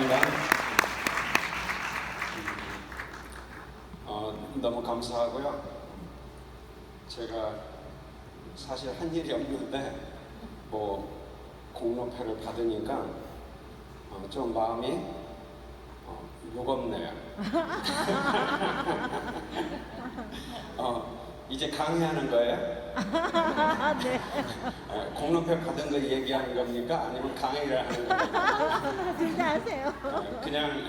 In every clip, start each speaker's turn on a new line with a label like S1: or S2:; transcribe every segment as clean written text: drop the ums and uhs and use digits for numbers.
S1: 감사합니다. 너무 감사하고요. 제가 사실 한 일이 없는데 뭐 공로패를 받으니까 좀 마음이 무겁네요. 이제 강의하는 거예요?
S2: 네.
S1: 공로패 받은 거 얘기하는 겁니까? 아니면 강의를 하는 겁니까?
S2: 둘 다 하세요.
S1: 그냥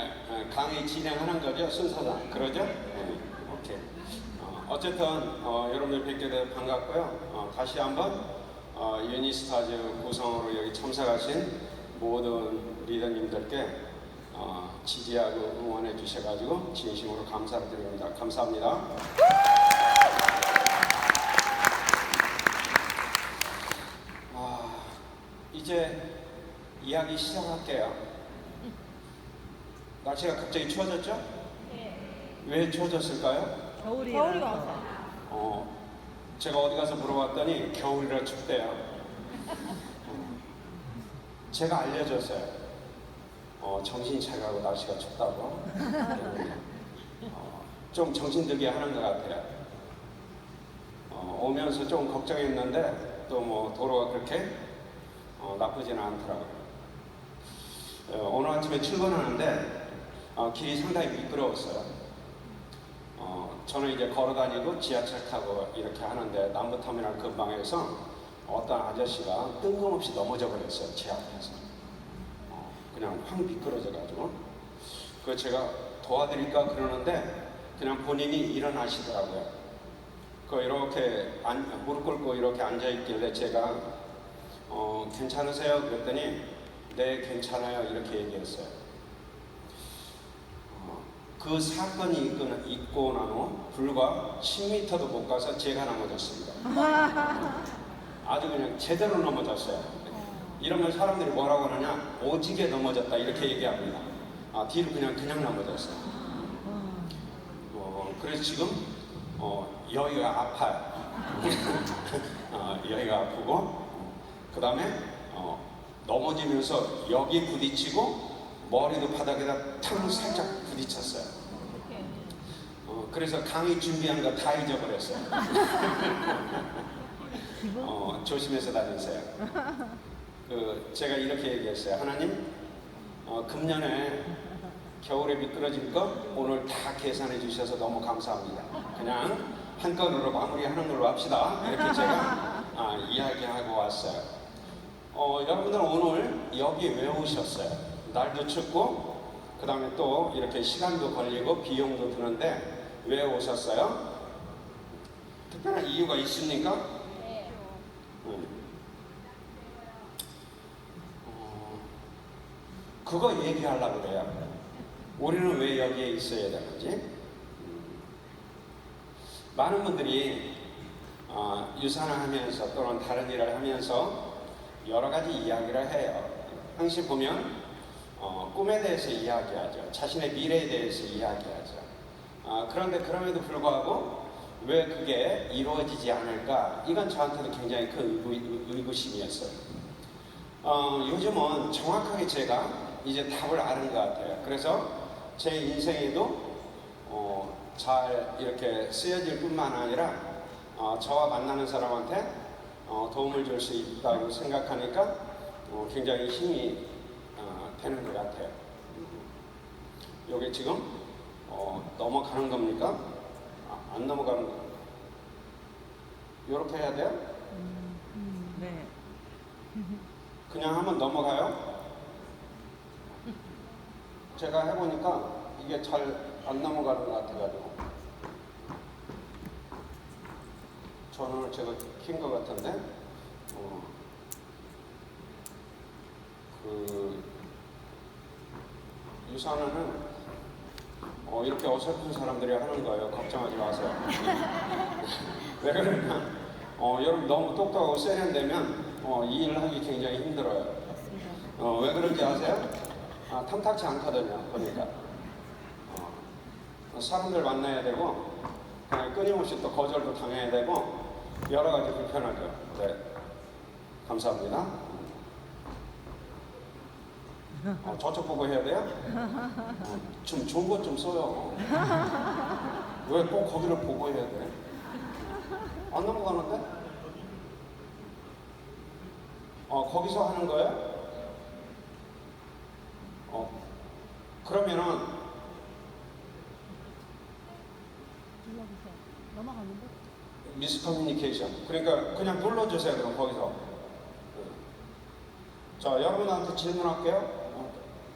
S1: 강의 진행하는 거죠? 순서상. 그러죠? 오케이. 어쨌든 여러분들 뵙게 돼서 반갑고요. 다시 한번 유니스타즈 구성으로 여기 참석하신 모든 리더님들께 지지하고 응원해 주셔가지고 진심으로 감사를 드립니다. 감사합니다. 이제 이야기 시작할게요. 날씨가 갑자기 추워졌죠?
S2: 네.
S1: 왜 추워졌을까요?
S2: 겨울이가 와서.
S1: 제가 어디 가서 물어봤더니 겨울이라 춥대요. 제가 알려줬어요. 정신 차리라고 날씨가 춥다고. 좀 정신 들게 하는 것 같아요. 오면서 좀 걱정했는데 또 뭐 도로가 그렇게 나쁘지는 않더라고요. 오늘 아침에 출근하는데 길이 상당히 미끄러웠어요. 저는 이제 걸어 다니고 지하철 타고 이렇게 하는데 남부터미널 근방에서 어떤 아저씨가 뜬금없이 넘어져 버렸어요. 제 앞에서. 그냥 확 미끄러져가지고. 그 제가 도와드릴까 그러는데 그냥 본인이 일어나시더라고요. 그 이렇게 무릎 꿇고 이렇게 앉아 있길래 제가 괜찮으세요? 그랬더니 네 괜찮아요 이렇게 얘기했어요. 그 사건이 있고 난 후 불과 10m도 못 가서 제가 넘어졌습니다. 아주 그냥 제대로 넘어졌어요. 이러면 사람들이 뭐라고 하느냐, 오지게 넘어졌다 이렇게 얘기합니다. 뒤로 그냥 넘어졌어요. 그래서 지금 여기가 아파요. 여기가 아프고 그 다음에 넘어지면서 여기 부딪히고 머리도 바닥에다 탕 살짝 부딪혔어요. 그래서 강의 준비한 거 다 잊어버렸어요. 조심해서 다니세요. 제가 이렇게 얘기했어요. 하나님, 금년에 겨울에 미끄러질 거 오늘 다 계산해 주셔서 너무 감사합니다. 그냥 한 건으로 마무리하는 걸로 합시다. 이렇게 제가 이야기하고 왔어요. 여러분들은 오늘 여기 왜 오셨어요? 날도 춥고 그 다음에 또 이렇게 시간도 걸리고 비용도 드는데 왜 오셨어요? 특별한 이유가 있습니까?
S2: 네.
S1: 그거 얘기하려고 그래요. 우리는 왜 여기에 있어야 되는지. 많은 분들이 유산을 하면서 또는 다른 일을 하면서 여러 가지 이야기를 해요. 항상 보면 꿈에 대해서 이야기하죠. 자신의 미래에 대해서 이야기하죠. 그런데 그럼에도 불구하고 왜 그게 이루어지지 않을까? 이건 저한테도 굉장히 큰 의구심이었어요. 요즘은 정확하게 제가 이제 답을 아는 것 같아요. 그래서 제 인생에도 잘 이렇게 쓰여질 뿐만 아니라 저와 만나는 사람한테 도움을 줄 수 있다고 생각하니까 굉장히 힘이 되는 것 같아요. 여기 지금 넘어가는 겁니까? 안 넘어가는 겁니까? 이렇게 해야 돼요?
S2: 네.
S1: 그냥 하면 넘어가요? 제가 해보니까 이게 잘 안 넘어가는 것 같아가지고 전원을 제가 킨 것 같은데 유산은 이렇게 어설픈 사람들이 하는 거예요. 걱정하지 마세요. 왜 그러냐? 여러분 너무 똑똑하고 세련되면 이 일을 하기 굉장히 힘들어요. 왜 그런지 아세요? 탐탁치 않거든요. 보니까 사람들 만나야 되고 끊임없이 또 거절도 당해야 되고 여러 가지 불편하죠. 네, 감사합니다. 저쪽 보고 해야 돼요? 좀 좋은 것 좀 써요. 왜 꼭 거기를 보고 해야 돼? 안 넘어가는데? 거기서 하는 거예요? 그러면은
S2: 눌러보세요. 넘어가는데?
S1: 미스커뮤니케이션. 그러니까 그냥 눌러주세요. 그럼 거기서. 자, 여러분한테 질문할게요.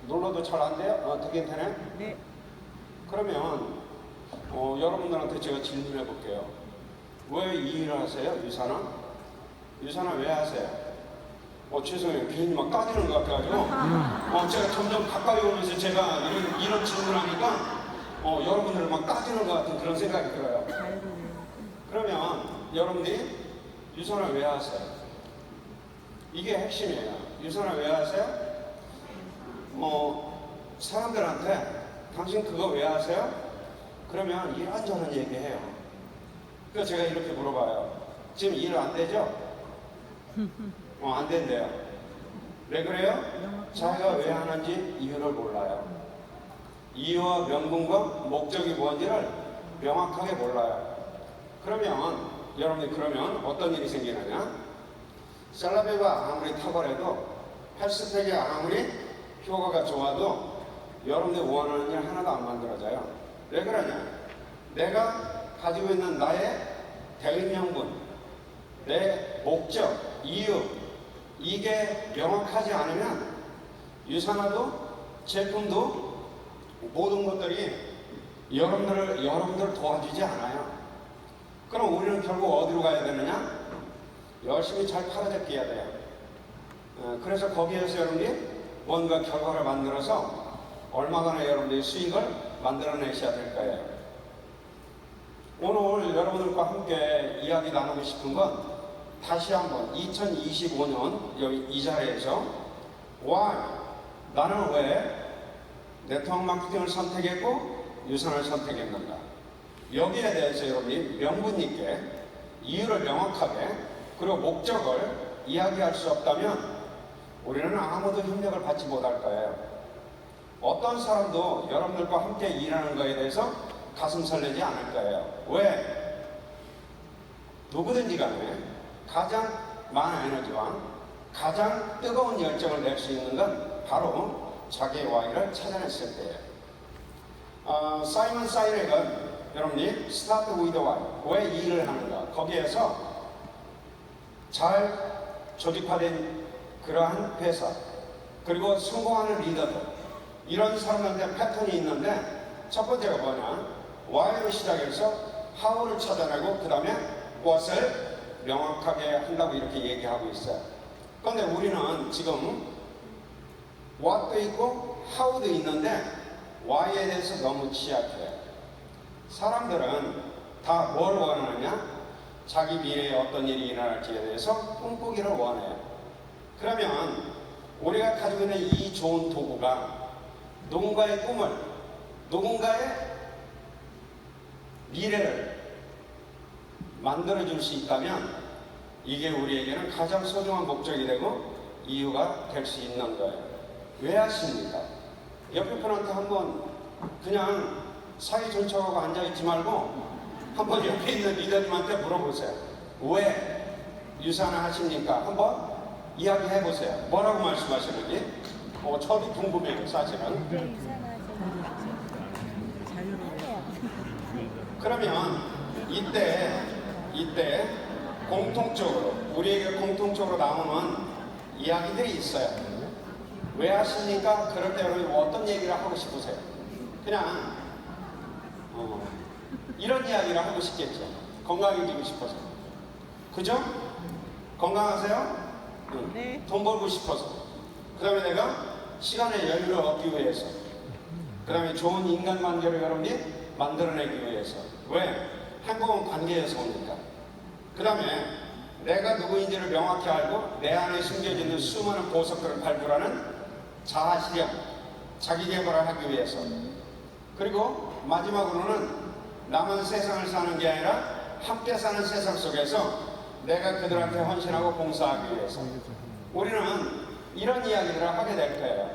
S1: 눌러도 잘 안 돼요? 되긴 되네?
S2: 네.
S1: 그러면 여러분들한테 제가 질문해 볼게요. 왜 이 일을 하세요? 유산화? 유산화 왜 하세요? 죄송해요. 괜히 막 따지는 것 같아가지고 제가 점점 가까이 오면서 제가 이런 질문하니까 여러분들 막 따지는 것 같은 그런 생각이 들어요. 그러면 여러분들이 유산화 왜 하세요? 이게 핵심이에요. 유산화 왜 하세요? 사람들한테 당신 그거 왜 하세요? 그러면 이런저런 얘기해요. 그래서 제가 이렇게 물어봐요. 지금 일 안 되죠? 안 된대요. 왜 그래요? 자기가 왜 하는지 이유를 몰라요. 이유와 명분과 목적이 뭔지를 명확하게 몰라요. 그러면 여러분이 그러면 어떤 일이 생기느냐? 셀럽웨가 아무리 탁월해도 헬스팩이 아무리 효과가 좋아도 여러분들이 원하는 일 하나도 안 만들어져요. 왜 그러냐? 내가 가지고 있는 나의 대의명분, 내 목적, 이유, 이게 명확하지 않으면 유산화도 제품도 모든 것들이 여러분들을 도와주지 않아요. 그럼 우리는 결국 어디로 가야 되느냐? 열심히 잘 팔아제껴야 돼요. 그래서 거기에서 여러분들이 뭔가 결과를 만들어서 얼마나 여러분들이 수익을 만들어내셔야 될 거예요. 오늘 여러분들과 함께 이야기 나누고 싶은 건 다시 한번 2025년 여기 이 자리에서 Why? 나는 왜 네트워크 마케팅을 선택했고 유산을 선택했는가? 여기에 대해서 여러분이 명분 있게 이유를 명확하게 그리고 목적을 이야기할 수 없다면 우리는 아무도 협력을 받지 못할 거예요. 어떤 사람도 여러분들과 함께 일하는 것에 대해서 가슴 설레지 않을 거예요. 왜? 누구든지 간에 가장 많은 에너지와 가장 뜨거운 열정을 낼 수 있는 건 바로 자기의 Y를 찾아냈을 때예요. 사이먼 사이렉은 여러분이 Start with Why, 왜 이 일을 하는가? 거기에서 잘 조직화된 그러한 회사 그리고 성공하는 리더들 이런 사람들한테 패턴이 있는데 첫 번째가 뭐냐? Why로 시작해서 How를 찾아내고 그 다음에 What을 명확하게 한다고 이렇게 얘기하고 있어요. 그런데 우리는 지금 What도 있고 How도 있는데 Why에 대해서 너무 취약해요. 사람들은 다 뭘 원하느냐? 자기 미래에 어떤 일이 일어날지에 대해서 꿈꾸기를 원해요. 그러면 우리가 가지고 있는 이 좋은 도구가 누군가의 꿈을, 누군가의 미래를 만들어줄 수 있다면 이게 우리에게는 가장 소중한 목적이 되고 이유가 될 수 있는 거예요. 왜 하십니까? 옆에 분한테 한번 그냥 사이 존척하고 앉아있지 말고 한번 옆에 있는 리더님한테 물어보세요. 왜 유산화 하십니까? 한번 이야기해보세요. 뭐라고 말씀하시는지. 저도 궁금해요, 사실은. 그러면 이때 공통적으로 우리에게 공통적으로 나오는 이야기들이 있어요. 왜 하십니까? 그럴 때 여러분 어떤 얘기를 하고 싶으세요? 그냥 이런 이야기를 하고 싶겠죠. 건강해지고 싶어서. 그죠? 건강하세요? 응.
S2: 네.
S1: 돈 벌고 싶어서. 그 다음에 내가 시간의 여유를 얻기 위해서. 그 다음에 좋은 인간관계를 여러분이 만들어내기 위해서. 왜? 행복한 관계에서 오니까. 그 다음에 내가 누구인지를 명확히 알고 내 안에 숨겨지는 수많은 보석들을 발굴하는 자아실현, 자기개발을 하기 위해서. 그리고 마지막으로는 나만 세상을 사는 게 아니라 함께 사는 세상 속에서 내가 그들한테 헌신하고 봉사하기 위해서. 우리는 이런 이야기들을 하게 될 거예요.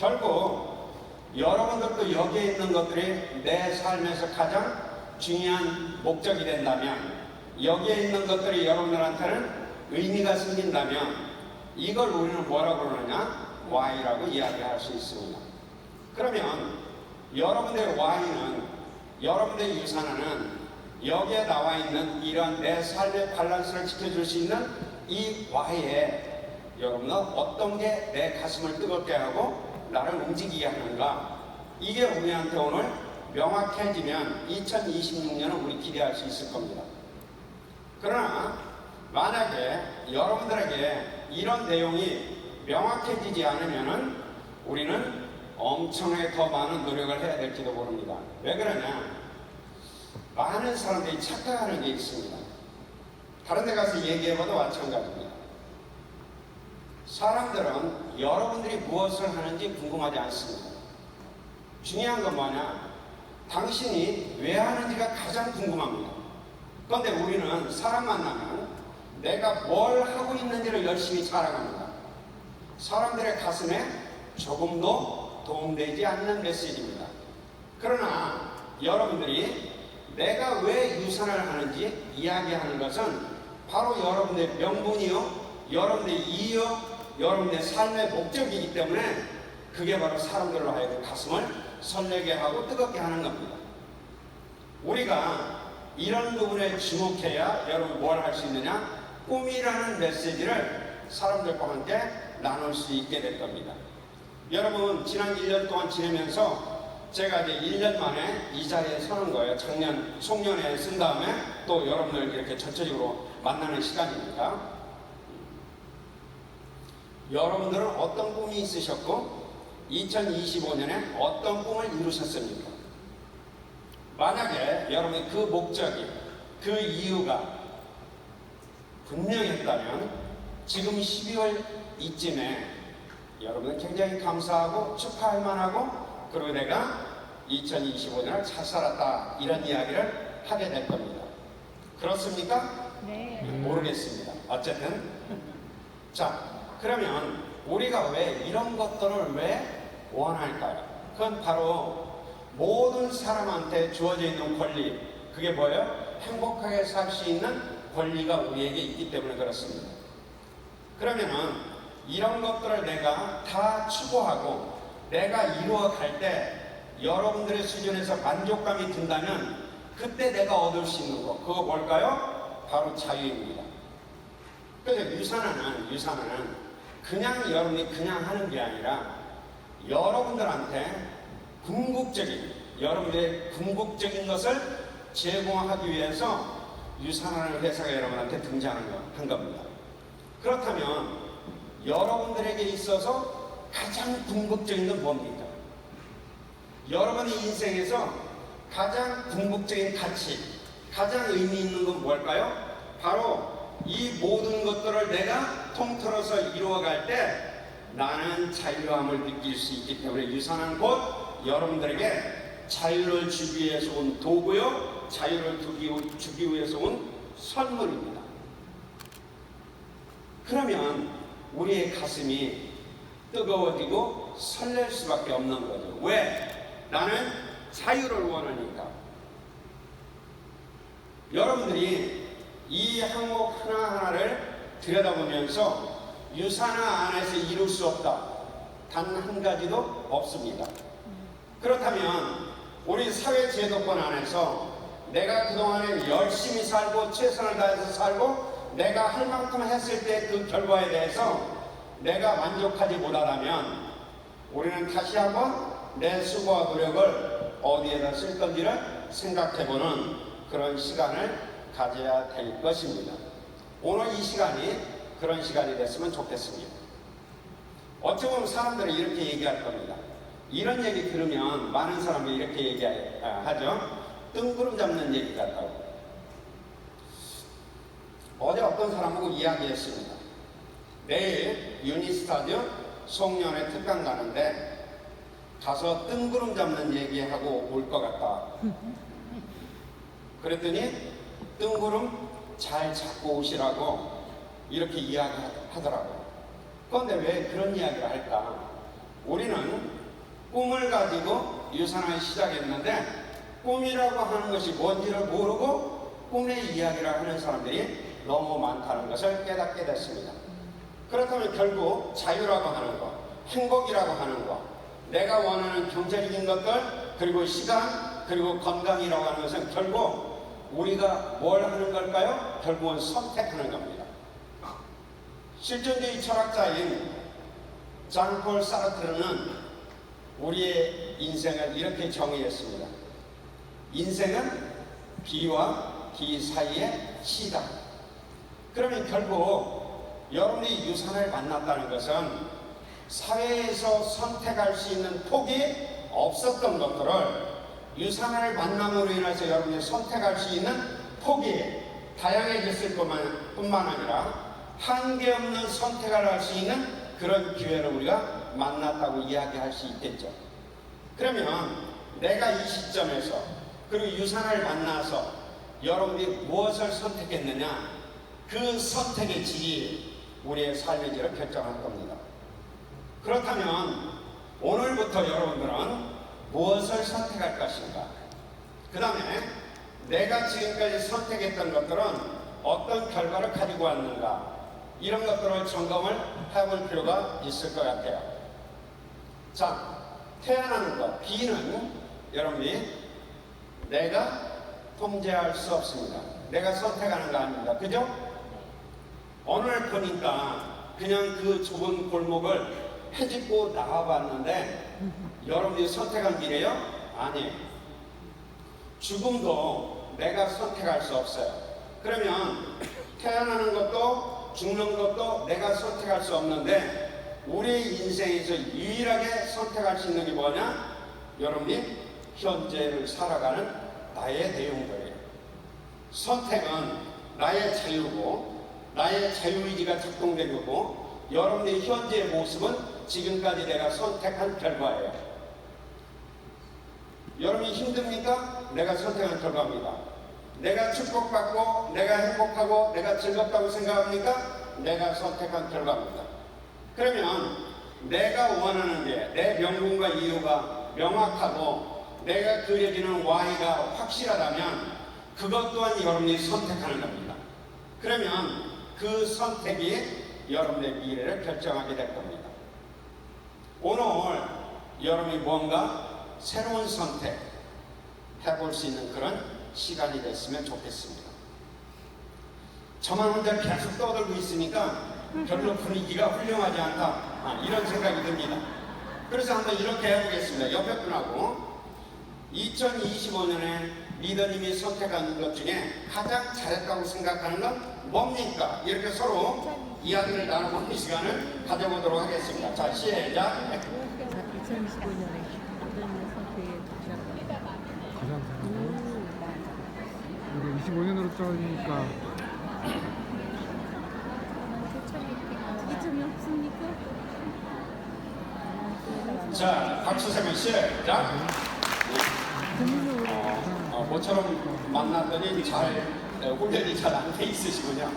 S1: 결국 여러분들도 여기에 있는 것들이 내 삶에서 가장 중요한 목적이 된다면, 여기에 있는 것들이 여러분들한테는 의미가 생긴다면, 이걸 우리는 뭐라고 그러느냐? Y라고 이야기할 수 있습니다. 그러면 여러분들의 Y는, 여러분들의 유산은 여기에 나와 있는 이런 내 삶의 밸런스를 지켜줄 수 있는 이 Y에 여러분은 어떤 게 내 가슴을 뜨겁게 하고 나를 움직이게 하는가, 이게 우리한테 오늘 명확해지면 2026년은 우리 기대할 수 있을 겁니다. 그러나 만약에 여러분들에게 이런 내용이 명확해지지 않으면은 우리는 엄청나게 더 많은 노력을 해야 될지도 모릅니다. 왜 그러냐? 많은 사람들이 착각하는 게 있습니다. 다른 데 가서 얘기해봐도 마찬가지입니다. 사람들은 여러분들이 무엇을 하는지 궁금하지 않습니다. 중요한 건 뭐냐? 당신이 왜 하는지가 가장 궁금합니다. 그런데 우리는 사람 만나면 내가 뭘 하고 있는지를 열심히 자랑합니다. 사람들의 가슴에 조금도 도움되지 않는 메시지입니다. 그러나 여러분들이 내가 왜 유산을 하는지 이야기하는 것은 바로 여러분의 명분이요, 여러분의 이유요, 여러분의 삶의 목적이기 때문에 그게 바로 사람들로 하여금 가슴을 설레게 하고 뜨겁게 하는 겁니다. 우리가 이런 부분에 주목해야 여러분 뭘 할 수 있느냐? 꿈이라는 메시지를 사람들과 함께 나눌 수 있게 될 겁니다. 여러분, 지난 1년 동안 지내면서 제가 이제 1년 만에 이 자리에 서는 거예요. 작년 송년회에 쓴 다음에 또 여러분들 이렇게 전체적으로 만나는 시간입니다. 여러분들은 어떤 꿈이 있으셨고 2025년에 어떤 꿈을 이루셨습니까? 만약에 여러분의 그 목적이, 그 이유가 분명했다면 지금 12월 이쯤에 여러분은 굉장히 감사하고 축하할 만하고, 그리고 내가 2025년을 잘 살았다, 이런 이야기를 하게 될 겁니다. 그렇습니까?
S2: 네.
S1: 모르겠습니다. 어쨌든 자, 그러면 우리가 왜 이런 것들을 왜 원할까요? 그건 바로 모든 사람한테 주어져 있는 권리, 그게 뭐예요? 행복하게 살 수 있는 권리가 우리에게 있기 때문에 그렇습니다. 그러면은 이런 것들을 내가 다 추구하고 내가 이루어갈 때 여러분들의 수준에서 만족감이 든다면 그때 내가 얻을 수 있는 거, 그거 뭘까요? 바로 자유입니다. 그래서 유산은 그냥 여러분이 그냥 하는 게 아니라 여러분들한테 여러분들의 궁극적인 것을 제공하기 위해서 유산하는 회사가 여러분한테 등장한 겁니다. 그렇다면 여러분들에게 있어서 가장 궁극적인 건 뭡니까? 여러분의 인생에서 가장 궁극적인 가치, 가장 의미 있는 건 뭘까요? 바로 이 모든 것들을 내가 통틀어서 이루어갈 때 나는 자유함을 느낄 수 있기 때문에 유산은 곧 여러분들에게 자유를 주기 위해서 온 도구요, 자유를 주기 위해서 온 선물입니다. 그러면 우리의 가슴이 뜨거워지고 설렐 수밖에 없는 거죠. 왜? 나는 자유를 원하니까. 여러분들이 이 항목 하나하나를 들여다보면서 유산화 안에서 이룰 수 없다, 단 한 가지도 없습니다. 그렇다면 우리 사회제도권 안에서 내가 그동안에 열심히 살고 최선을 다해서 살고 내가 할 만큼 했을 때 그 결과에 대해서 내가 만족하지 못하다면 우리는 다시 한번 내 수고와 노력을 어디에다 쓸 건지를 생각해보는 그런 시간을 가져야 될 것입니다. 오늘 이 시간이 그런 시간이 됐으면 좋겠습니다. 어찌 보면 사람들은 이렇게 얘기할 겁니다. 이런 얘기 들으면 많은 사람들이 이렇게 얘기하죠. 뜬구름 잡는 얘기 같다고. 어제 어떤 사람하고 이야기했습니다. 내일 유니스타디오 송년회 특강 가는데 가서 뜬구름 잡는 얘기하고 올 것 같다. 그랬더니 뜬구름 잘 잡고 오시라고 이렇게 이야기하더라고요. 그런데 왜 그런 이야기를 할까? 우리는 꿈을 가지고 유산을 시작했는데 꿈이라고 하는 것이 뭔지를 모르고 꿈의 이야기를 하는 사람들이 너무 많다는 것을 깨닫게 됐습니다. 그렇다면 결국 자유라고 하는 것, 행복이라고 하는 것, 내가 원하는 경제적인 것들, 그리고 시간, 그리고 건강이라고 하는 것은 결국 우리가 뭘 하는 걸까요? 결국은 선택하는 겁니다. 실존주의 철학자인 장폴 사르트르는 우리의 인생을 이렇게 정의했습니다. 인생은 B와 D 사이의 C다. 그러면 결국 여러분이 유산을 만났다는 것은 사회에서 선택할 수 있는 폭이 없었던 것들을 유산을 만남으로 인해서 여러분이 선택할 수 있는 폭이 다양해졌을 뿐만 아니라 한계 없는 선택을 할 수 있는 그런 기회를 우리가 만났다고 이야기할 수 있겠죠. 그러면 내가 이 시점에서 그리고 유산을 만나서 여러분이 무엇을 선택했느냐, 그 선택의 질이 우리의 삶의 질을 결정할 겁니다. 그렇다면 오늘부터 여러분들은 무엇을 선택할 것인가? 그 다음에 내가 지금까지 선택했던 것들은 어떤 결과를 가지고 왔는가? 이런 것들을 점검을 해볼 필요가 있을 것 같아요. 자, 태어나는 것, B는 여러분이 내가 통제할 수 없습니다. 내가 선택하는 거 아닙니다. 그죠? 오늘 보니까 그냥 그 좁은 골목을 헤집고 나와봤는데 여러분이 선택한 길이에요? 아니에요. 죽음도 내가 선택할 수 없어요. 그러면 태어나는 것도 죽는 것도 내가 선택할 수 없는데 우리 인생에서 유일하게 선택할 수 있는 게 뭐냐? 여러분이 현재를 살아가는 나의 내용들이에요. 선택은 나의 자유고 나의 자유의지가 작동된 거고 여러분의 현재의 모습은 지금까지 내가 선택한 결과예요. 여러분이 힘듭니까? 내가 선택한 결과입니다. 내가 축복받고 내가 행복하고 내가 즐겁다고 생각합니까? 내가 선택한 결과입니다. 그러면 내가 원하는 게 내 명분과 이유가 명확하고 내가 그려지는 Y가 확실하다면 그것 또한 여러분이 선택하는 겁니다. 그러면 그 선택이 여러분의 미래를 결정하게 될 겁니다. 오늘 여러분이 뭔가 새로운 선택 해볼 수 있는 그런 시간이 됐으면 좋겠습니다. 저만 혼자 계속 떠들고 있으니까 별로 분위기가 훌륭하지 않다, 이런 생각이 듭니다. 그래서 한번 이렇게 해보겠습니다. 옆에 분하고 2025년에 리더님이 선택한 것 중에 가장 잘했다고 생각하는 건 뭡니까? 이렇게 서로 이야기를 나눠보는 시간을 가져보도록 하겠습니다. 자, 시작.
S2: 2025년에 리더님의 선택에
S3: 가장 우리 25년으로 짜니까
S2: 2점이 없습니까?
S1: 자, 박수 세면 시작. 모처럼 만났더니 훈련이 잘 안 돼 있으시군요.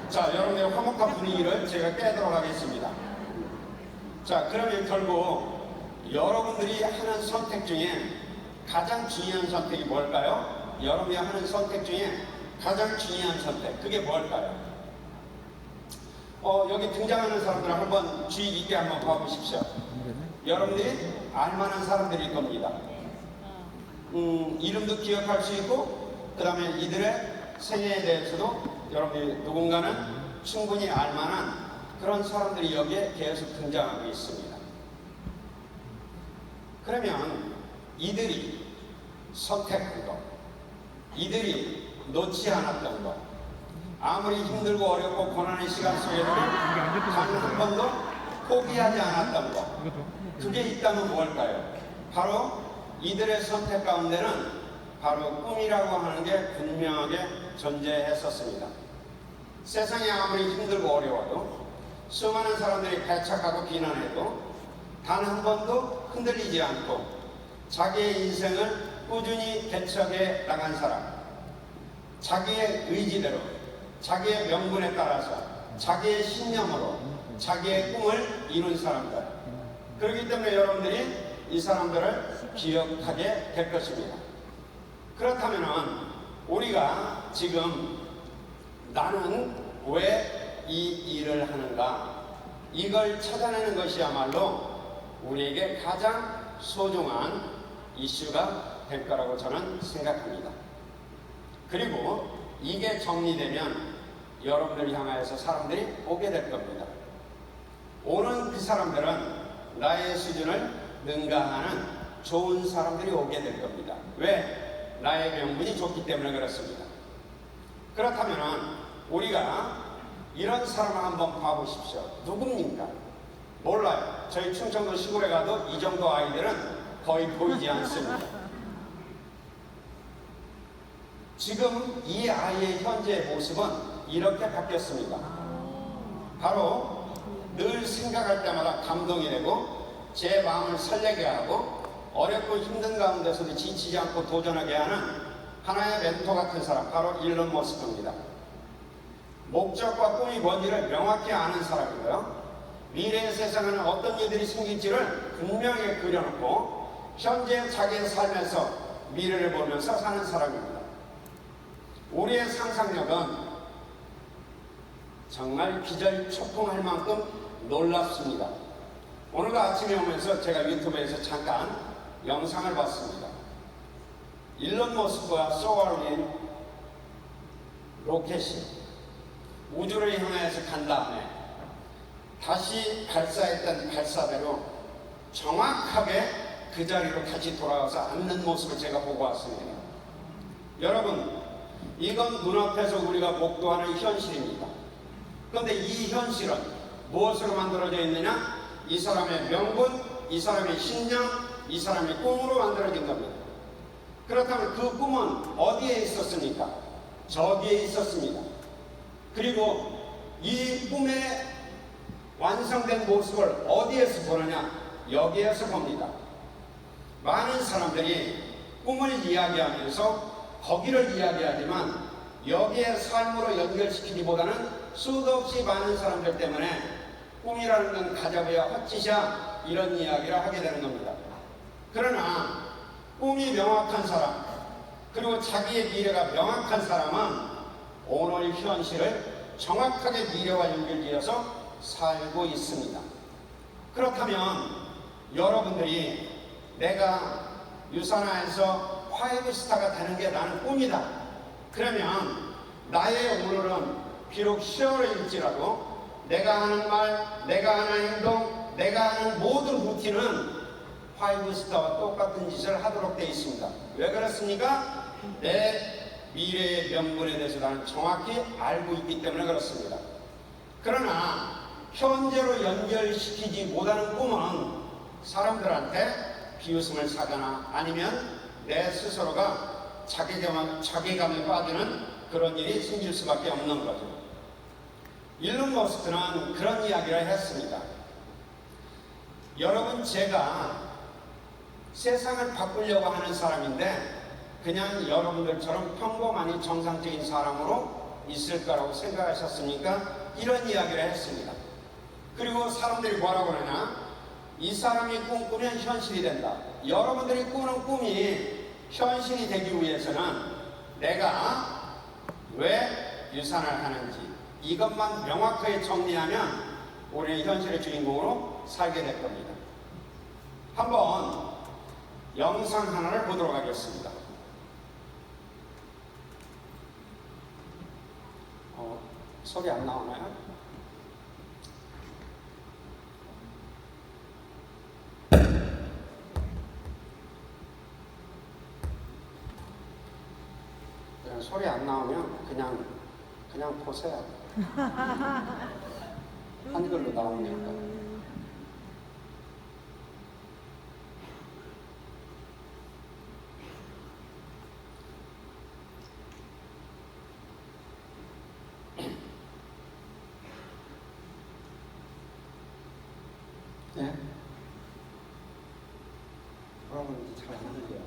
S1: 자, 여러분의 화목한 분위기를 제가 깨도록 하겠습니다. 자, 그러면 결국 여러분들이 하는 선택 중에 가장 중요한 선택이 뭘까요? 여러분이 하는 선택 중에 가장 중요한 선택, 그게 뭘까요? 여기 등장하는 사람들을 한번 주의 깊게 한번 봐보십시오. 여러분들이 알만한 사람들일 겁니다. 이름도 기억할 수 있고 그 다음에 이들의 생애에 대해서도 여러분이 누군가는 충분히 알만한 그런 사람들이 여기에 계속 등장하고 있습니다. 그러면 이들이 선택한 것, 이들이 놓지 않았던 것, 아무리 힘들고 어렵고 고난의 시간 속에도 단 한 번도 포기하지 않았던 것, 그게 있다면 뭘까요? 바로 이들의 선택 가운데는 바로 꿈이라고 하는 게 분명하게 존재했었습니다. 세상이 아무리 힘들고 어려워도 수많은 사람들이 배척하고 비난해도 단 한 번도 흔들리지 않고 자기의 인생을 꾸준히 개척해 나간 사람, 자기의 의지대로 자기의 명분에 따라서 자기의 신념으로 자기의 꿈을 이룬 사람들, 그렇기 때문에 여러분들이 이 사람들을 기억하게 될 것입니다. 그렇다면은 우리가 지금 나는 왜 이 일을 하는가, 이걸 찾아내는 것이야말로 우리에게 가장 소중한 이슈가 될 거라고 저는 생각합니다. 그리고 이게 정리되면 여러분들 향하여서 사람들이 오게 될 겁니다. 오는 그 사람들은 나의 수준을 능가하는 좋은 사람들이 오게 될 겁니다. 왜? 나의 명분이 좋기 때문에 그렇습니다. 그렇다면 우리가 이런 사람을 한번 봐보십시오. 누굽니까? 몰라요. 저희 충청도 시골에 가도 이 정도 아이들은 거의 보이지 않습니다. 지금 이 아이의 현재의 모습은 이렇게 바뀌었습니다. 바로 늘 생각할 때마다 감동이 되고 제 마음을 설레게 하고 어렵고 힘든 가운데서도 지치지 않고 도전하게 하는 하나의 멘토 같은 사람, 바로 일론 머스크입니다. 목적과 꿈이 뭔지를 명확히 아는 사람이고요. 미래의 세상에는 어떤 일들이 생길지를 분명히 그려놓고 현재 자기의 삶에서 미래를 보면서 사는 사람입니다. 우리의 상상력은 정말 기절초풍할 만큼 놀랍습니다. 오늘 아침에 오면서 제가 유튜브에서 잠깐 영상을 봤습니다. 일론 머스크와 쏘아올린 로켓이 우주를 향해서 간 다음에 다시 발사했던 발사대로 정확하게 그 자리로 다시 돌아와서 앉는 모습을 제가 보고 왔습니다. 여러분, 이건 눈앞에서 우리가 목도하는 현실입니다. 그런데 이 현실은 무엇으로 만들어져 있느냐? 이 사람의 명분, 이 사람의 신념, 이 사람의 꿈으로 만들어진 겁니다. 그렇다면 그 꿈은 어디에 있었습니까? 저기에 있었습니다. 그리고 이 꿈의 완성된 모습을 어디에서 보느냐? 여기에서 봅니다. 많은 사람들이 꿈을 이야기하면서 거기를 이야기하지만 여기에 삶으로 연결시키기보다는 수도 없이 많은 사람들 때문에 꿈이라는 건 가자고야 헛짓이야, 이런 이야기를 하게 되는 겁니다. 그러나 꿈이 명확한 사람, 그리고 자기의 미래가 명확한 사람은 오늘 현실을 정확하게 미래와 연결지어서 살고 있습니다. 그렇다면 여러분들이 내가 유산화에서 5스타가 되는 게 나는 꿈이다. 그러면 나의 오늘은 비록 시월일지라도 내가 하는 말, 내가 하는 행동, 내가 하는 모든 루틴은 5스타와 똑같은 짓을 하도록 되어 있습니다. 왜 그렇습니까? 내 미래의 명분에 대해서 나는 정확히 알고 있기 때문에 그렇습니다. 그러나 현재로 연결시키지 못하는 꿈은 사람들한테 비웃음을 사거나 아니면 내 스스로가 자괴감에 빠지는 그런 일이 생길 수밖에 없는 거죠. 일론 머스크는 그런 이야기를 했습니다. 여러분, 제가 세상을 바꾸려고 하는 사람인데 그냥 여러분들처럼 평범하니 정상적인 사람으로 있을 거라고 생각하셨습니까? 이런 이야기를 했습니다. 그리고 사람들이 뭐라고 그러냐? 이 사람이 꿈꾸면 현실이 된다. 여러분들이 꾸는 꿈이 현실이 되기 위해서는 내가 왜 유산을 하는지 이것만 명확하게 정리하면 우리는 현실의 주인공으로 살게 될 겁니다. 한번 영상 하나를 보도록 하겠습니다. 소리 안 나오나요? 소리 안 나오면 그냥 보세요. 한글로 나오니까. 네? 여러분 잘 안 들려요.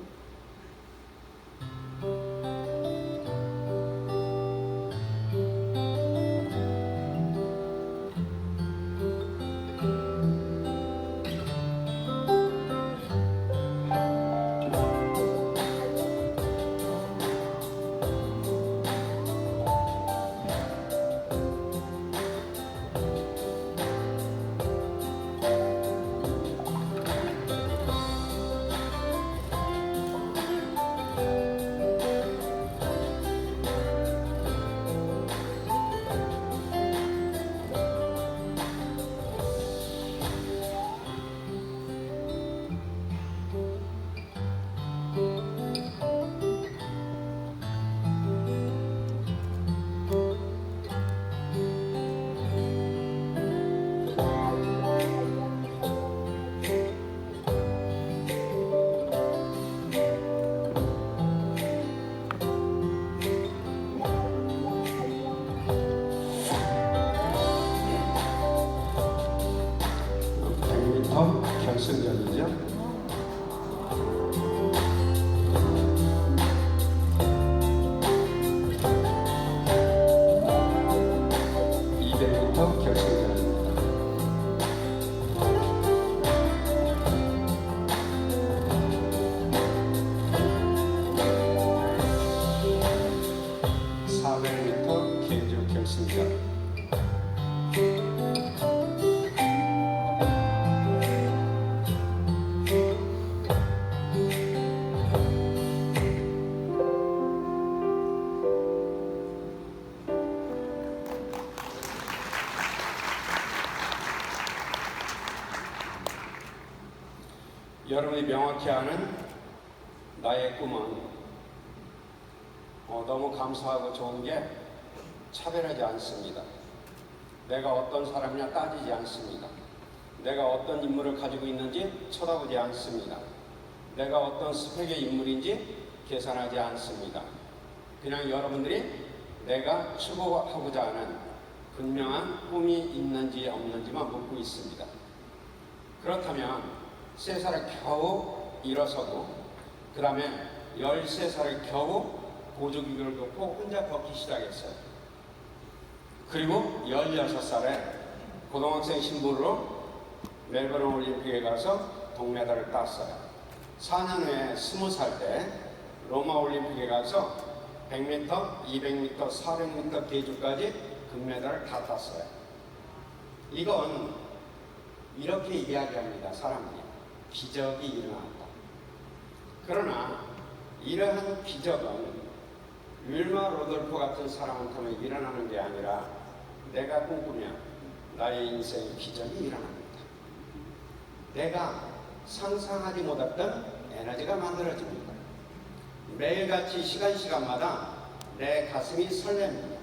S1: 여러분이 명확히 아는 나의 꿈은 너무 감사하고 좋은 게 차별하지 않습니다. 내가 어떤 사람이냐 따지지 않습니다. 내가 어떤 인물을 가지고 있는지 쳐다보지 않습니다. 내가 어떤 스펙의 인물인지 계산하지 않습니다. 그냥 여러분들이 내가 추구하고자 하는 분명한 꿈이 있는지 없는지만 묻고 있습니다. 그렇다면 3살을 겨우 일어서고 그 다음에 13살을 겨우 보조기구를 놓고 혼자 걷기 시작했어요. 그리고 16살에 고등학생 신분으로 멜버른 올림픽에 가서 동메달을 땄어요. 4년 후에 20살 때 로마 올림픽에 가서 100m, 200m, 400m 계주까지 금메달을 다 땄어요. 이건 이렇게 이야기합니다. 사람들이 기적이 일어났다. 그러나 이러한 기적은 윌마 로돌프 같은 사람한테만 일어나는 게 아니라 내가 꿈꾸면 나의 인생의 기적이 일어납니다. 내가 상상하지 못했던 에너지가 만들어집니다. 매일같이 시간마다 내 가슴이 설렙니다.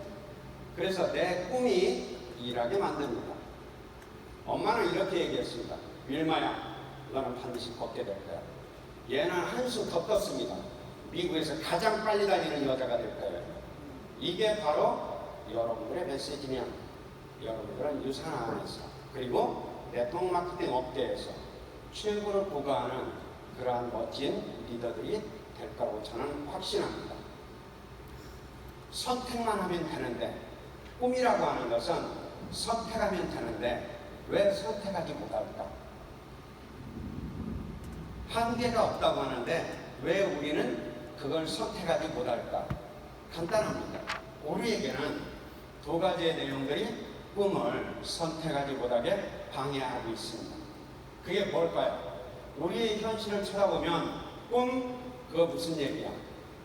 S1: 그래서 내 꿈이 일하게 만듭니다. 엄마는 이렇게 얘기했습니다. 윌마야, 너는 반드시 걷게 될 거야. 얘는 한숨 더 떴습니다. 미국에서 가장 빨리 다니는 여자가 될 거예요. 이게 바로 여러분들의 메시지면 여러분들은 유산 안에서 그리고 네트워크 마케팅 업계에서 최고를 부과하는 그러한 멋진 리더들이 될 거라고 저는 확신합니다. 선택만 하면 되는데 꿈이라고 하는 것은 선택하면 되는데 왜 선택하지 못할까? 한계가 없다고 하는데 왜 우리는 그걸 선택하지 못할까? 간단합니다. 우리에게는 2가지의 내용들이 꿈을 선택하지 못하게 방해하고 있습니다. 그게 뭘까요? 우리의 현실을 쳐다보면 꿈? 그거 무슨 얘기야?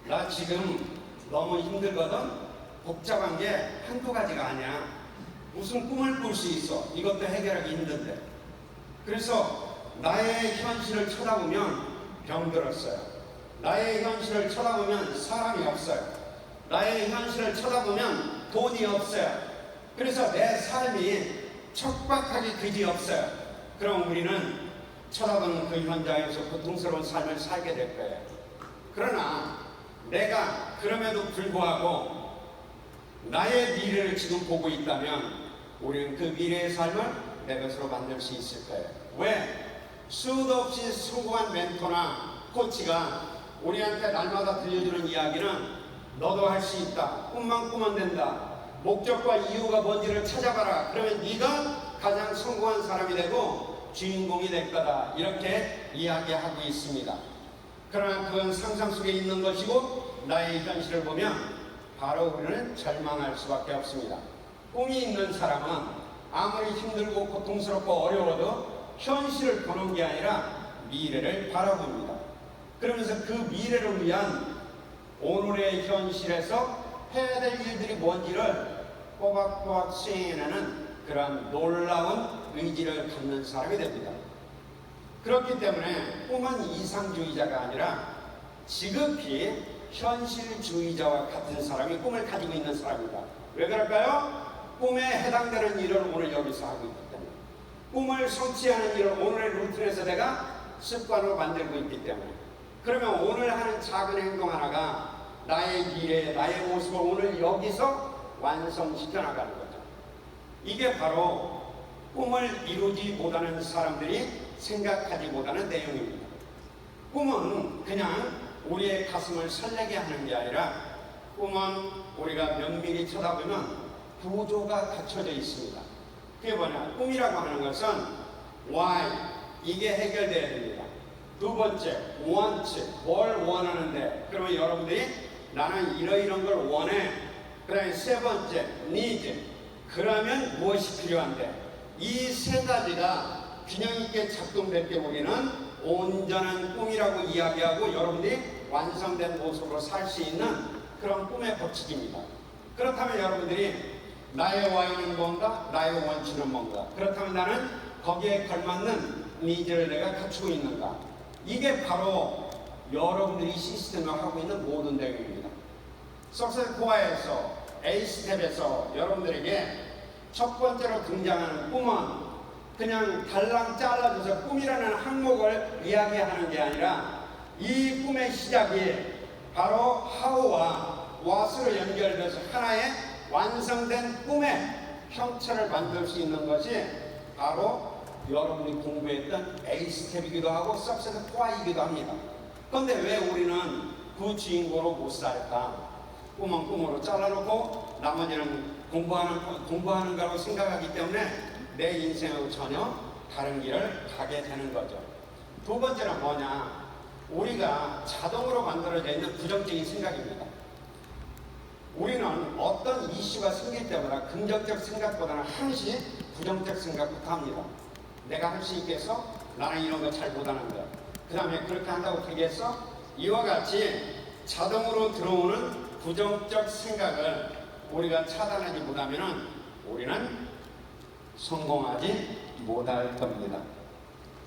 S1: 나 지금 너무 힘들거든? 복잡한 게 한두 가지가 아니야. 무슨 꿈을 꿀 수 있어? 이것도 해결하기 힘든데. 그래서 나의 현실을 쳐다보면 병들었어요. 나의 현실을 쳐다보면 사람이 없어요. 나의 현실을 쳐다보면 돈이 없어요. 그래서 내 삶이 척박하게 그지없어요. 그럼 우리는 쳐다보는 그 현장에서 고통스러운 삶을 살게 될 거예요. 그러나 내가 그럼에도 불구하고 나의 미래를 지금 보고 있다면 우리는 그 미래의 삶을 내 것으로 만들 수 있을 거예요. 왜? 수도 없이 수고한 멘토나 코치가 우리한테 날마다 들려주는 이야기는 너도 할 수 있다. 꿈만 꾸면 된다. 목적과 이유가 뭔지를 찾아봐라. 그러면 네가 가장 성공한 사람이 되고 주인공이 될 거다. 이렇게 이야기하고 있습니다. 그러나 그건 상상 속에 있는 것이고 나의 현실을 보면 바로 우리는 절망할 수밖에 없습니다. 꿈이 있는 사람은 아무리 힘들고 고통스럽고 어려워도 현실을 보는 게 아니라 미래를 바라봅니다. 그러면서 그 미래를 위한 오늘의 현실에서 해야 될 일들이 뭔지를 꼬박꼬박 수행해내는 그러한 놀라운 의지를 갖는 사람이 됩니다. 그렇기 때문에 꿈은 이상주의자가 아니라 지극히 현실주의자와 같은 사람이 꿈을 가지고 있는 사람입니다. 왜 그럴까요? 꿈에 해당되는 일을 오늘 여기서 하고 있기 때문에, 꿈을 성취하는 일을 오늘의 루틴에서 내가 습관으로 만들고 있기 때문에, 그러면 오늘 하는 작은 행동 하나가 나의 미래, 나의 모습을 오늘 여기서 완성시켜 나가는 거죠. 이게 바로 꿈을 이루지 못하는 사람들이 생각하지 못하는 내용입니다. 꿈은 그냥 우리의 가슴을 설레게 하는 게 아니라 꿈은 우리가 면밀히 쳐다보면 구조가 갖춰져 있습니다. 그게 뭐냐? 꿈이라고 하는 것은 why, 이게 해결돼야 됩니다. 2번째, want, 뭘 원하는데. 그러면 여러분들이 나는 이러이런 걸 원해. 그 다음에 3번째, need, 그러면 무엇이 필요한데. 이 3가지가 균형 있게 작동될 때 우리는 온전한 꿈이라고 이야기하고 여러분들이 완성된 모습으로 살 수 있는 그런 꿈의 법칙입니다. 그렇다면 여러분들이 나의 why는 뭔가? 나의 want는 뭔가? 그렇다면 나는 거기에 걸맞는 니즈를 내가 갖추고 있는가? 이게 바로 여러분들이 시스템을 하고 있는 모든 내용입니다. 석세스 코어에서 A 스텝에서 여러분들에게 첫 번째로 등장하는 꿈은 그냥 달랑 잘라줘서 꿈이라는 항목을 이야기하는 게 아니라 이 꿈의 시작이 바로 하우와 what으로 연결돼서 하나의 완성된 꿈의 형체를 만들 수 있는 것이 바로 여러분이 공부했던 A 스텝이기도 하고 석세스 코어이기도 합니다. 그런데 왜 우리는 그 주인공으로 못 살까? 꿈은 꿈으로 잘라놓고 나머지는 공부하는 거라고 생각하기 때문에 내 인생하고 전혀 다른 길을 가게 되는 거죠. 두 번째는 뭐냐? 우리가 자동으로 만들어져 있는 부정적인 생각입니다. 우리는 어떤 이슈가 생길 때마다 긍정적 생각보다는 항시 부정적 생각부터 합니다. 내가 할 수 있겠어? 나는 이런 거 잘 못하는데. 그 다음에 그렇게 한다고 되겠어? 이와 같이 자동으로 들어오는 부정적 생각을 우리가 차단하지 못하면 우리는 성공하지 못할 겁니다.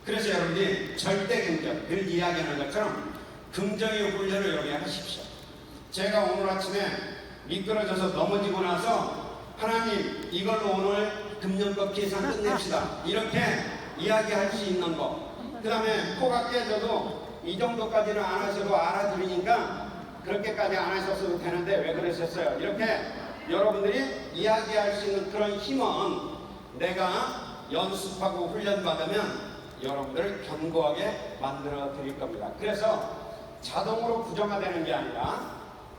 S1: 그래서 여러분이 절대 긍정, 늘 이야기하는 것처럼 긍정의 훈련을 여러분이 하십시오. 제가 오늘 아침에 미끄러져서 넘어지고 나서 하나님 이걸로 오늘 금년법 계산 끝냅시다 이렇게 이야기할 수 있는 거. 그 다음에 코가 깨져도 이 정도까지는 안 하셔도 알아들으니까 그렇게까지 안 하셨어도 되는데 왜 그러셨어요? 이렇게 여러분들이 이야기할 수 있는 그런 힘은 내가 연습하고 훈련받으면 여러분들을 견고하게 만들어 드릴 겁니다. 그래서 자동으로 부정화되는 게 아니라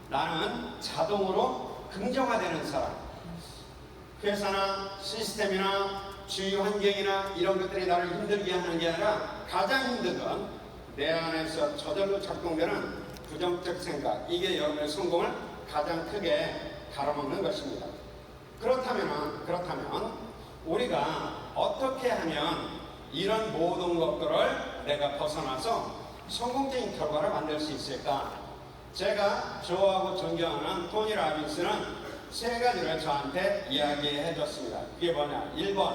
S1: 나는 자동으로 긍정화되는 사람. 회사나 시스템이나 주위 환경이나 이런 것들이 나를 힘들게 하는 게 아니라 가장 힘든 건 내 안에서 저절로 작동되는 부정적 생각. 이게 여러분의 성공을 가장 크게 가로막는 것입니다. 그렇다면 우리가 어떻게 하면 이런 모든 것들을 내가 벗어나서 성공적인 결과를 만들 수 있을까? 제가 좋아하고 존경하는 토니 라빈스는 세 가지를 저한테 이야기해 줬습니다. 그게 뭐냐? 1번,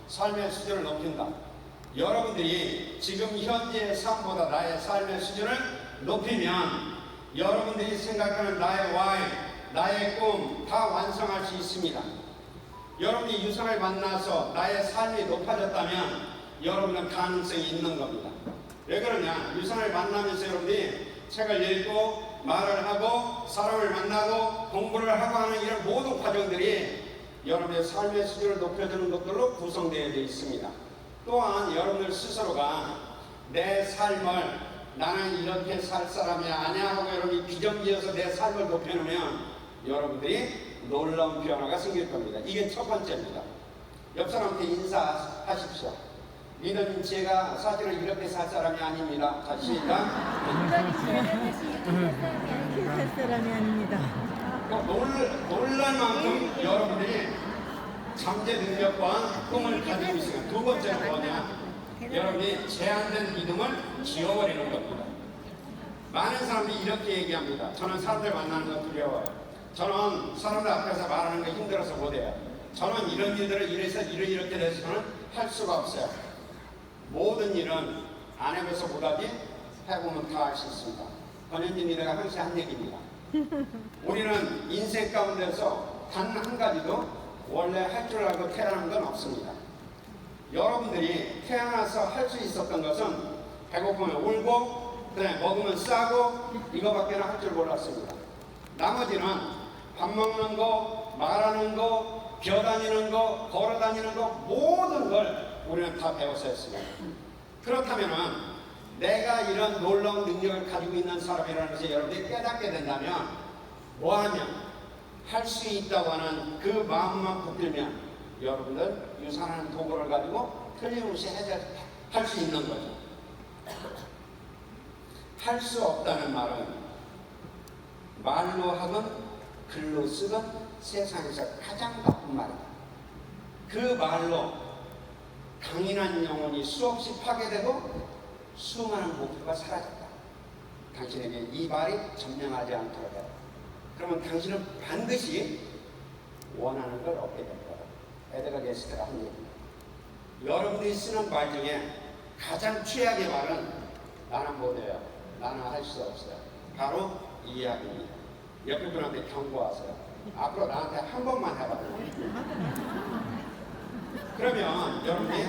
S1: 삶의 수준을 높인다. 여러분들이 지금 현재의 삶보다 나의 삶의 수준을 높이면 여러분들이 생각하는 나의 why, 나의 꿈 다 완성할 수 있습니다. 여러분이 유선을 만나서 나의 삶이 높아졌다면 여러분은 가능성이 있는 겁니다. 왜 그러냐? 유선을 만나면서 여러분들이 책을 읽고 말을 하고 사람을 만나고 공부를 하고 하는 이런 모든 과정들이 여러분의 삶의 수준을 높여주는 것들로 구성되어 있습니다. 또한 여러분들 스스로가 내 삶을 나는 이렇게 살 사람이 아니야 하고 여러분이 비전지어서 내 삶을 높여놓으면 여러분들이 놀라운 변화가 생길 겁니다. 이게 첫 번째입니다. 옆 사람한테 인사하십시오. 리더님, 제가 사실은 이렇게 살 사람이 아닙니다. 자, 시작.
S2: 이렇게 살 사람이 아닙니다.
S1: 놀랄 만큼 여러분들이 잠재 능력과 꿈을 가지고 있습니다. 두 번째는 뭐냐? 여러분이 제한된 믿음을 지워버리는 겁니다. 많은 사람들이 이렇게 얘기합니다. 저는 사람들 만나는 거 두려워요. 저는 사람들 앞에서 말하는 거 힘들어서 못해요. 저는 이런 일들을 이렇게 돼서는 할 수가 없어요. 모든 일은 안 해봐서 못하지 해보면 다 할 수 있습니다. 권현진 리더가 항상 한 얘기입니다. 우리는 인생 가운데서 단 한 가지도 원래 할 줄 알고 태어난 건 없습니다. 여러분들이 태어나서 할 수 있었던 것은 배고프면 울고 그다음에 먹으면 싸고 이거밖에 할 줄 몰랐습니다. 나머지는 밥 먹는 거, 말하는 거, 기어다니는 거, 걸어다니는 거 모든 걸 우리는 다 배워서 했습니다. 그렇다면 내가 이런 놀라운 능력을 가지고 있는 사람이라는 것을 여러분들이 깨닫게 된다면 뭐하면 할 수 있다고 하는 그 마음만 붙들면 여러분들 유산하는 도구를 가지고 틀림없이 할 수 있는 거죠. 할 수 없다는 말은 말로 하건 글로 쓰건 세상에서 가장 나쁜 말이다. 그 말로 강인한 영혼이 수없이 파괴되고 수많은 목표가 사라졌다. 당신에게 이 말이 점령하지 않도록 해라. 그러면 당신은 반드시 원하는 걸 얻게 될 거다. 에드가 게스트가 한 얘기입니다. 여러분들이 쓰는 말 중에 가장 최악의 말은 나는 못해요. 나는 할 수 없어요. 바로 이 이야기입니다. 옆에 분한테 경고하세요. 앞으로 나한테 한 번만 해봐요. 그러면 여러분이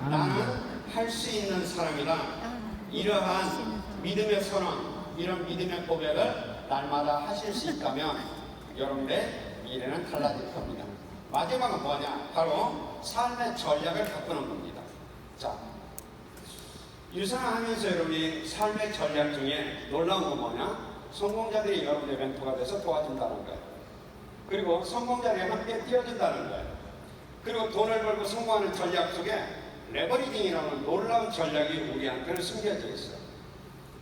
S1: 나는 할 수 있는 사람이다. 이러한 믿음의 선언, 이런 믿음의 고백을 날마다 하실 수 있다면 여러분의 미래는 달라질 겁니다. 마지막은 뭐냐? 바로 삶의 전략을 바꾸는 겁니다. 자, 유산하면서 여러분이 삶의 전략 중에 놀라운 건 뭐냐? 성공자들이 여러분의 멘토가 돼서 도와준다는 거예요. 그리고 성공자들이 함께 뛰어준다는 거예요. 그리고 돈을 벌고 성공하는 전략 속에 레버리징이라는 놀라운 전략이 우리한테는 숨겨져 있어요.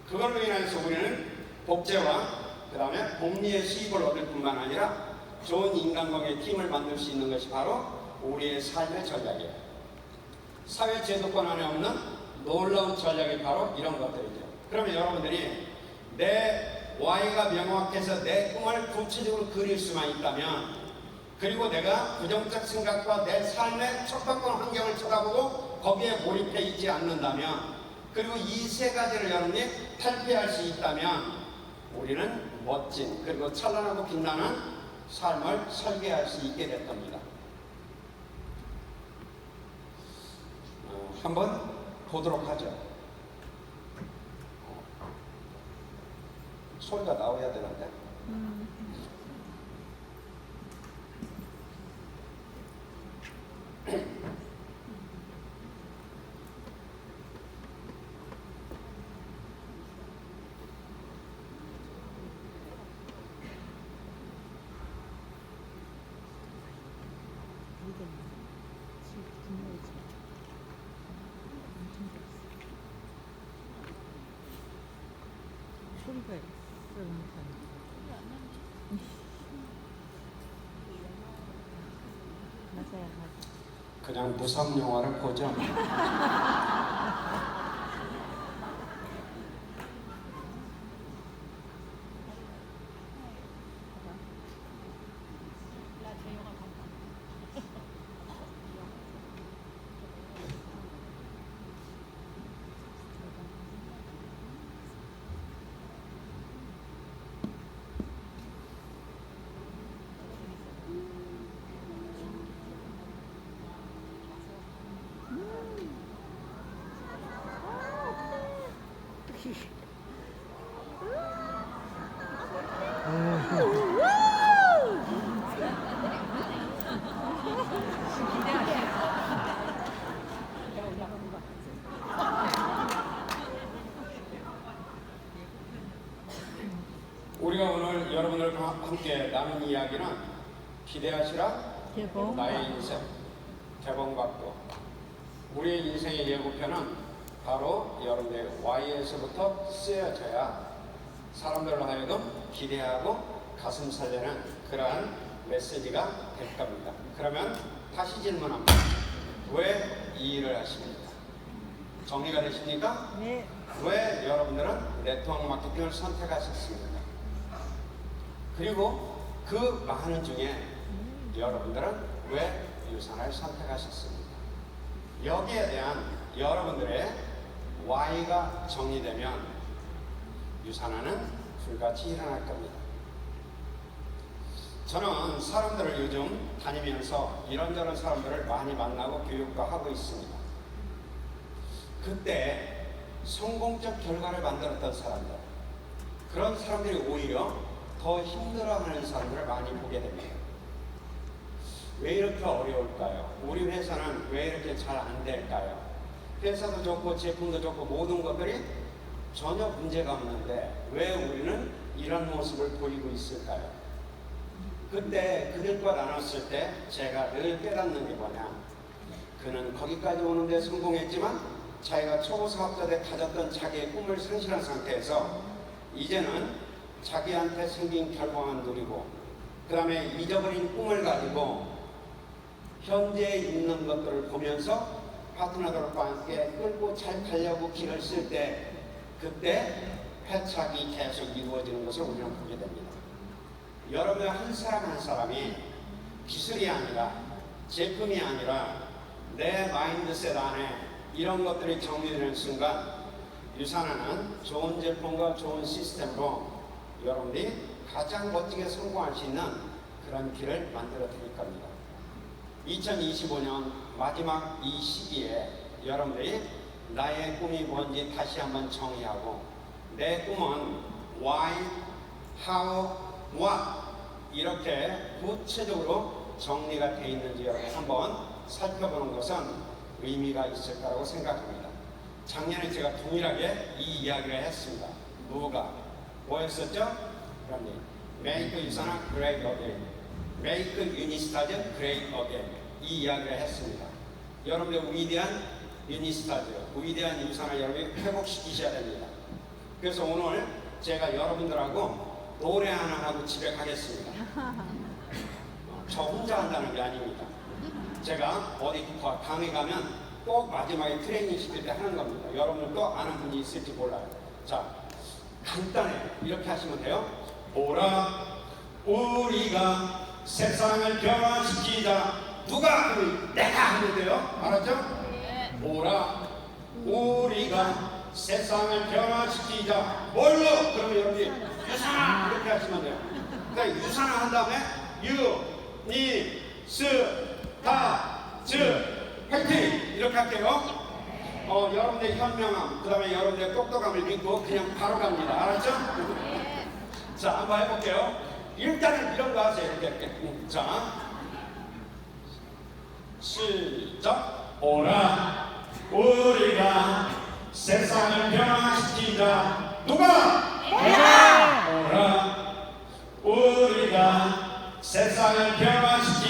S1: 그걸로 인해서 우리는 복제와 그 다음에 복리의 수입을 얻을 뿐만 아니라 좋은 인간관계 팀을 만들 수 있는 것이 바로 우리의 삶의 전략이에요. 사회 제도권 안에 없는 놀라운 전략이 바로 이런 것들이죠. 그러면 여러분들이 내 Y가 명확해서 내 꿈을 구체적으로 그릴 수만 있다면, 그리고 내가 부정적 생각과 내 삶의 척박한 환경을 쳐다보고 거기에 몰입해 있지 않는다면, 그리고 이 세 가지를 여러분이 탈피할 수 있다면 우리는 멋진 그리고 찬란하고 빛나는 삶을 설계할 수 있게 될 겁니다. 한번 보도록 하죠. 소리가 나와야 되는데.
S2: 소리가 있어. 맞아요.
S1: 그냥 무성 영화를 보죠. 우리가 오늘 여러분들과 함께 나눈 이야기는 기대하시라
S2: 개봉.
S1: 나의 인생 개봉받고, 우리의 인생의 예고편은 바로 여러분의 Y에서부터 쓰여져야 사람들로 하여금 기대하고 가슴 설레는 그러한 메시지가 될 겁니다. 그러면 다시 질문합니다. 왜 이 일을 하십니까? 정리가 되십니까?
S2: 네.
S1: 왜 여러분들은 네트워크 마케팅을 선택하셨습니까? 그리고 그 많은 중에 여러분들은 왜 유산을 선택하셨습니까? 여기에 대한 여러분들의 Y가 정리되면 유산화는 불같이 일어날 겁니다. 저는 사람들을 요즘 다니면서 이런저런 사람들을 많이 만나고 교육도 하고 있습니다. 그때 성공적 결과를 만들었던 사람들, 그런 사람들이 오히려 더 힘들어하는 사람들을 많이 보게 됩니다. 왜 이렇게 어려울까요? 우리 회사는 왜 이렇게 잘 안 될까요? 회사도 좋고 제품도 좋고 모든 것들이 전혀 문제가 없는데 왜 우리는 이런 모습을 보이고 있을까요? 그때 그들과 나눴을 때 제가 늘 깨닫는 게 뭐냐, 그는 거기까지 오는데 성공했지만 자기가 초보 사업자 때 가졌던 자기의 꿈을 상실한 상태에서 이제는 자기한테 생긴 결과만 누리고, 그 다음에 잊어버린 꿈을 가지고 현재에 있는 것들을 보면서 파트너들과 함께 끌고 잘 가려고 길을 쓸 때, 그때 패착이 계속 이루어지는 것을 우리는 보게 됩니다. 여러분의 한 사람 한 사람이 기술이 아니라 제품이 아니라 내 마인드셋 안에 이런 것들이 정리되는 순간 유산하는 좋은 제품과 좋은 시스템으로 여러분들이 가장 멋지게 성공할 수 있는 그런 길을 만들어 드릴 겁니다. 2025년 마지막 이 시기에 여러분들이 나의 꿈이 뭔지 다시 한번 정의하고, 내 꿈은 why, how, what 이렇게 구체적으로 정리가 되어 있는지 여러분 한번 살펴보는 것은 의미가 있을 거라고 생각합니다. 작년에 제가 동일하게 이 이야기를 했습니다. 뭐였었죠? 그러니 Make 유산화 Great Again, Make 유니스타즈 Great Again, 이 이야기를 했습니다. 여러분들 위대한 유니스타즈, 위대한 유산화 여러분이 회복시키셔야 됩니다. 그래서 오늘 제가 여러분들하고 노래 하나 하고 집에 가겠습니다. 저 혼자 한다는 게 아닙니다. 제가 어디 강에 가면 꼭 마지막에 트레이닝 시킬 때 하는 겁니다. 여러분들 또 아는 분이 있을지 몰라요. 자, 간단해. 이렇게 하시면 돼요. 보라, 우리가 세상을 변화시키자. 누가? 내가 하면 돼요. 알았죠? 보라, 우리가 세상을 변화시키자. 뭘로? 그러면 여러분이 유산화 이렇게 하시면 돼요. 그러니까 유산화 한 다음에 유, 니, 스, 다, 즈, 화이팅! 이렇게 할게요. 여러분의 현명함, 그 다음에 여러분의 똑똑함을 믿고 그냥 바로 갑니다. 알았죠? 자, 한번 해볼게요. 일단은 이런 거 하세요. 이렇게. 자, 시작. 오라, 우리가 세상을 변화시키자. 누가?
S2: 내가!
S1: 오라, 우리가 세상을 변화시키자.